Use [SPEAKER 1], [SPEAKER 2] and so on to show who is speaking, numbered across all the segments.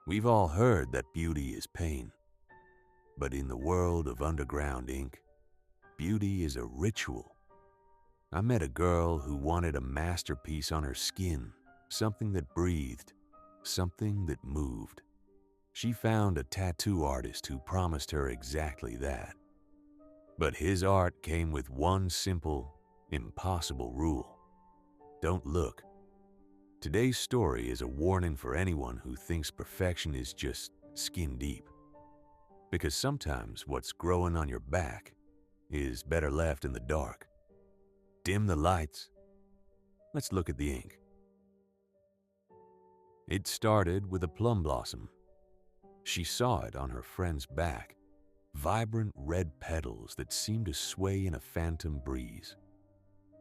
[SPEAKER 1] We've all heard that beauty is pain, but in the world of underground ink, beauty is a ritual. I met a girl who wanted a masterpiece on her skin, something that breathed, something that moved. She found a tattoo artist who promised her exactly that. But his art came with one simple, impossible rule. Don't look. Today's story is a warning for anyone who thinks perfection is just skin deep. Because sometimes what's growing on your back is better left in the dark. Dim the lights. Let's look at the ink. It started with a plum blossom. She saw it on her friend's back, vibrant red petals that seemed to sway in a phantom breeze.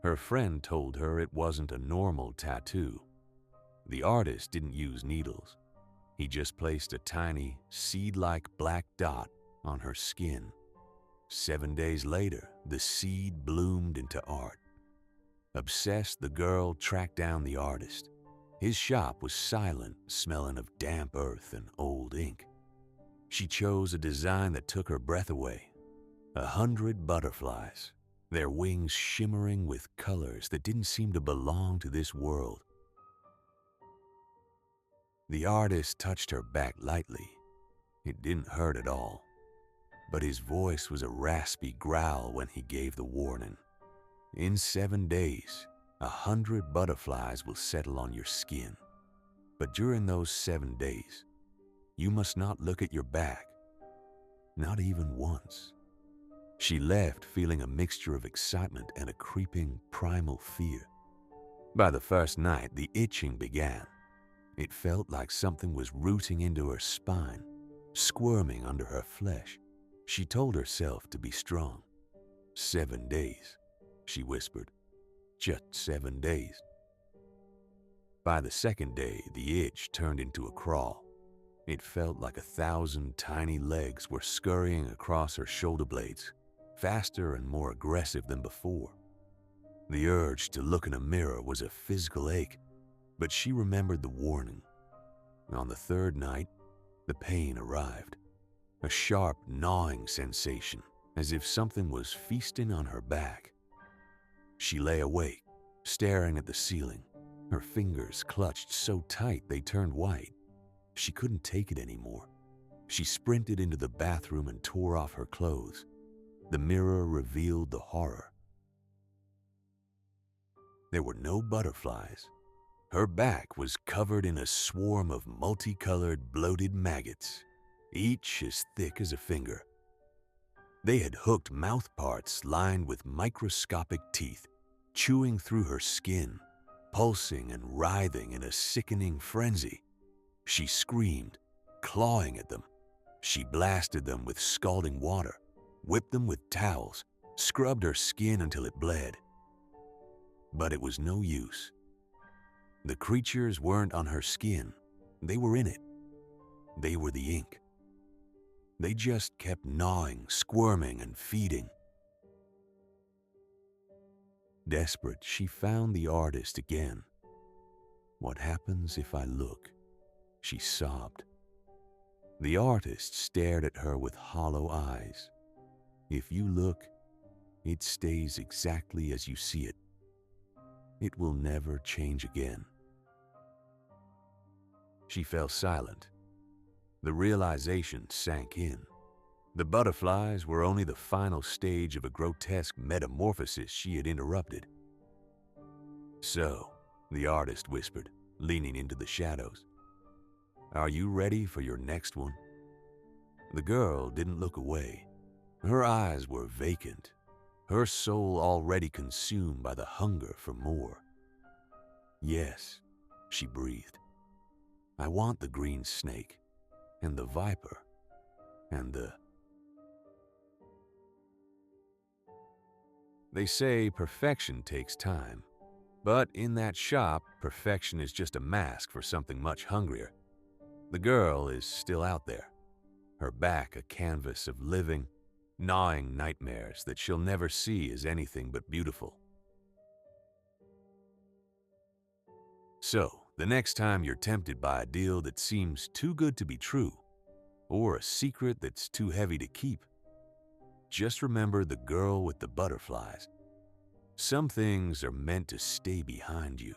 [SPEAKER 1] Her friend told her it wasn't a normal tattoo. The artist didn't use needles. He just placed a tiny, seed-like black dot on her skin. 7 days later, the seed bloomed into art. Obsessed, the girl tracked down the artist. His shop was silent, smelling of damp earth and old ink. She chose a design that took her breath away. 100 butterflies, their wings shimmering with colors that didn't seem to belong to this world. The artist touched her back lightly. It didn't hurt at all, but his voice was a raspy growl when he gave the warning. In 7 days, 100 butterflies will settle on your skin. But during those 7 days, you must not look at your back, not even once. She left feeling a mixture of excitement and a creeping primal fear. By the first night, the itching began. It felt like something was rooting into her spine, squirming under her flesh. She told herself to be strong. 7 days, she whispered. Just 7 days. By the second day, the itch turned into a crawl. It felt like 1,000 tiny legs were scurrying across her shoulder blades, faster and more aggressive than before. The urge to look in a mirror was a physical ache, but she remembered the warning. On the third night, the pain arrived. A sharp, gnawing sensation, as if something was feasting on her back. She lay awake, staring at the ceiling. Her fingers clutched so tight they turned white. She couldn't take it anymore. She sprinted into the bathroom and tore off her clothes. The mirror revealed the horror. There were no butterflies. Her back was covered in a swarm of multicolored, bloated maggots, each as thick as a finger. They had hooked mouth parts lined with microscopic teeth, chewing through her skin, pulsing and writhing in a sickening frenzy. She screamed, clawing at them. She blasted them with scalding water, whipped them with towels, scrubbed her skin until it bled. But it was no use. The creatures weren't on her skin. They were in it. They were the ink. They just kept gnawing, squirming, and feeding. Desperate, she found the artist again. "What happens if I look?" she sobbed. The artist stared at her with hollow eyes. "If you look, it stays exactly as you see it. It will never change again." She fell silent. The realization sank in. The butterflies were only the final stage of a grotesque metamorphosis she had interrupted. "So," the artist whispered, leaning into the shadows, "are you ready for your next one?" The girl didn't look away. Her eyes were vacant, her soul already consumed by the hunger for more. "Yes," she breathed. "I want the green snake, and the viper, and the..." They say perfection takes time, but in that shop, perfection is just a mask for something much hungrier. The girl is still out there, her back a canvas of living, gnawing nightmares that she'll never see as anything but beautiful. So, The next time you're tempted by a deal that seems too good to be true, or a secret that's too heavy to keep, just remember the girl with the butterflies. Some things are meant to stay behind you.